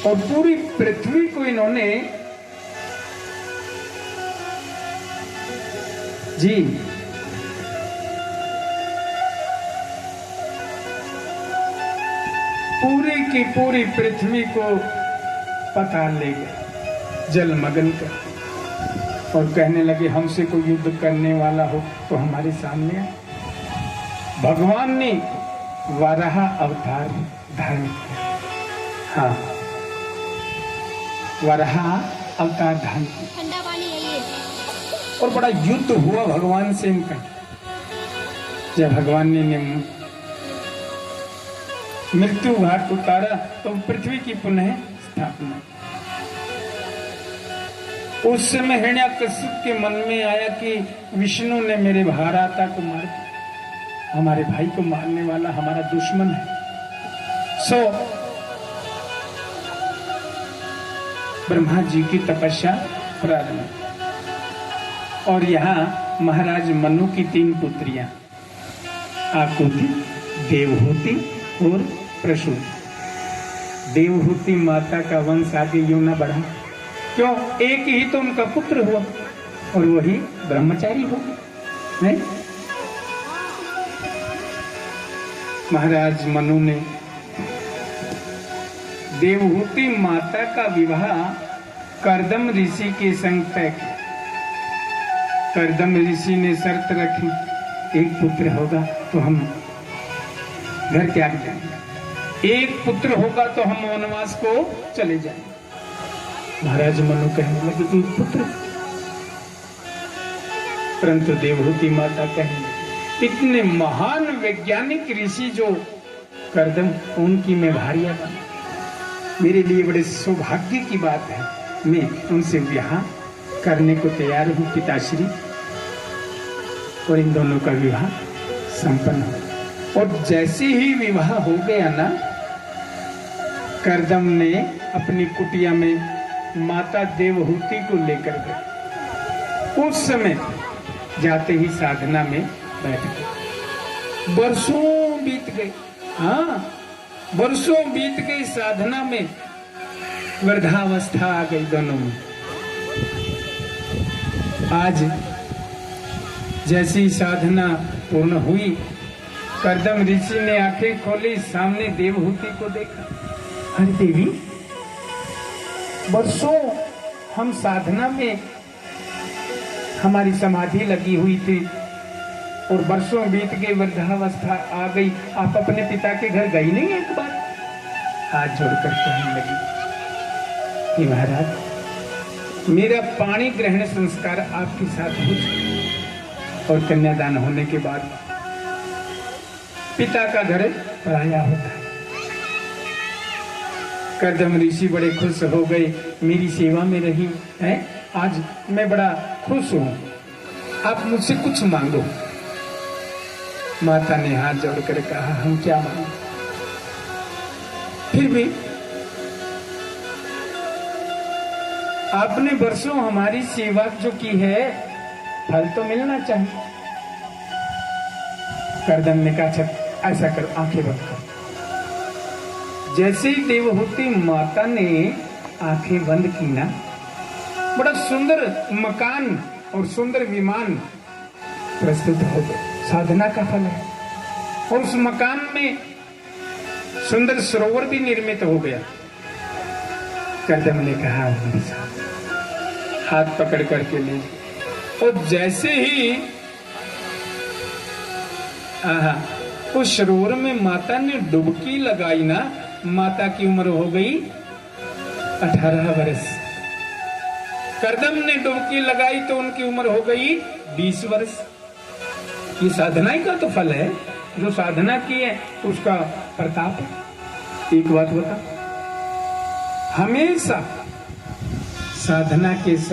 और पूरी पृथ्वी को इन्होंने जी पूरी की पूरी पृथ्वी को पताल ले गए, जलमग्न कर, और कहने लगे हमसे कोई युद्ध करने वाला हो तो हमारे सामने आए। भगवान ने वराह अवतार धारण किया। हाँ, वराह अवतार धारण किया और बड़ा युद्ध हुआ भगवान से इनका। जब भगवान ने मृत्यु घाट उतारा तो पृथ्वी की पुनः स्थापना। उस समय हिरण्याकश्यप के मन में आया कि विष्णु ने मेरे भ्राता को मार दिया, हमारे भाई को मारने वाला हमारा दुश्मन है। सो ब्रह्मा जी की तपस्या प्रारंभ, और यहाँ महाराज मनु की 3 पुत्रियां आकुति, देवहूति और प्रसूति। देवहूति माता का वंश आगे यूं न बढ़ा, क्यों? एक ही तो उनका पुत्र हुआ और वही ब्रह्मचारी हो गए। महाराज मनु ने देवहूति माता का विवाह कर्दम ऋषि के संग तय किया। कर्दम ऋषि ने शर्त रखी, एक पुत्र होगा तो हम घर त्याग जाएंगे, एक पुत्र होगा तो हम वनवास को चले जाएंगे। महाराज मनु कहने लगे एक पुत्र, परंतु देवहूति माता कहने लगी इतने महान वैज्ञानिक ऋषि जो कर्दम, उनकी मैं भारिया बना, मेरे लिए बड़े सौभाग्य की बात है, मैं उनसे विवाह करने को तैयार हूं पिताश्री। और इन दोनों का विवाह संपन्न हो, और जैसे ही विवाह हो गया ना, कर्दम ने अपनी कुटिया में माता देवहूति को लेकर गए। उस समय जाते ही साधना में बैठ गए। वर्षों बीत गए, हाँ वर्षों बीत गई साधना में, वृद्धावस्था आ गई दोनों में। आज जैसी साधना पूर्ण हुई, कर्दम ऋषि ने आंखें खोली, सामने देवहूति को देखा। अरे देवी, वर्षों हम साधना में हमारी समाधि लगी हुई थी और वर्षों बीत गए, वृद्धावस्था आ गई, आप अपने पिता के घर गई नहीं एक बार? हाथ जोड़कर कहने लगी कि महाराज, मेरा पाणी ग्रहण संस्कार आपके साथ हो चुका, और कन्यादान होने के बाद पिता का घर पराया होता है। कर्दम ऋषि बड़े खुश हो गए, मेरी सेवा में रही है, आज मैं बड़ा खुश हूं, आप मुझसे कुछ मांगो। माता ने हाथ जोड़कर कहा, हम क्या मांगे? फिर भी आपने वर्षों हमारी सेवा जो की है, फल तो मिलना चाहिए। कर्दम ने कहा, ऐसा कर, आंखें बंद कर। जैसे ही देवहूति माता ने आंखें बंद की ना, बड़ा सुंदर मकान और सुंदर विमान प्रस्तुत हो गए। साधना का फल है। और उस मकान में सुंदर सरोवर भी निर्मित हो गया। कर्दम ने कहा, मेरे साथ हाथ पकड़ करके ले, और जैसे ही उस सरोवर में माता ने डुबकी लगाई ना, माता की उम्र हो गई 18 वर्ष। कर्दम ने डुबकी लगाई तो उनकी उम्र हो गई 20 वर्ष। ये साधना ही का तो फल है, जो साधना की है उसका प्रताप है। एक बात बता, हमेशा साधना के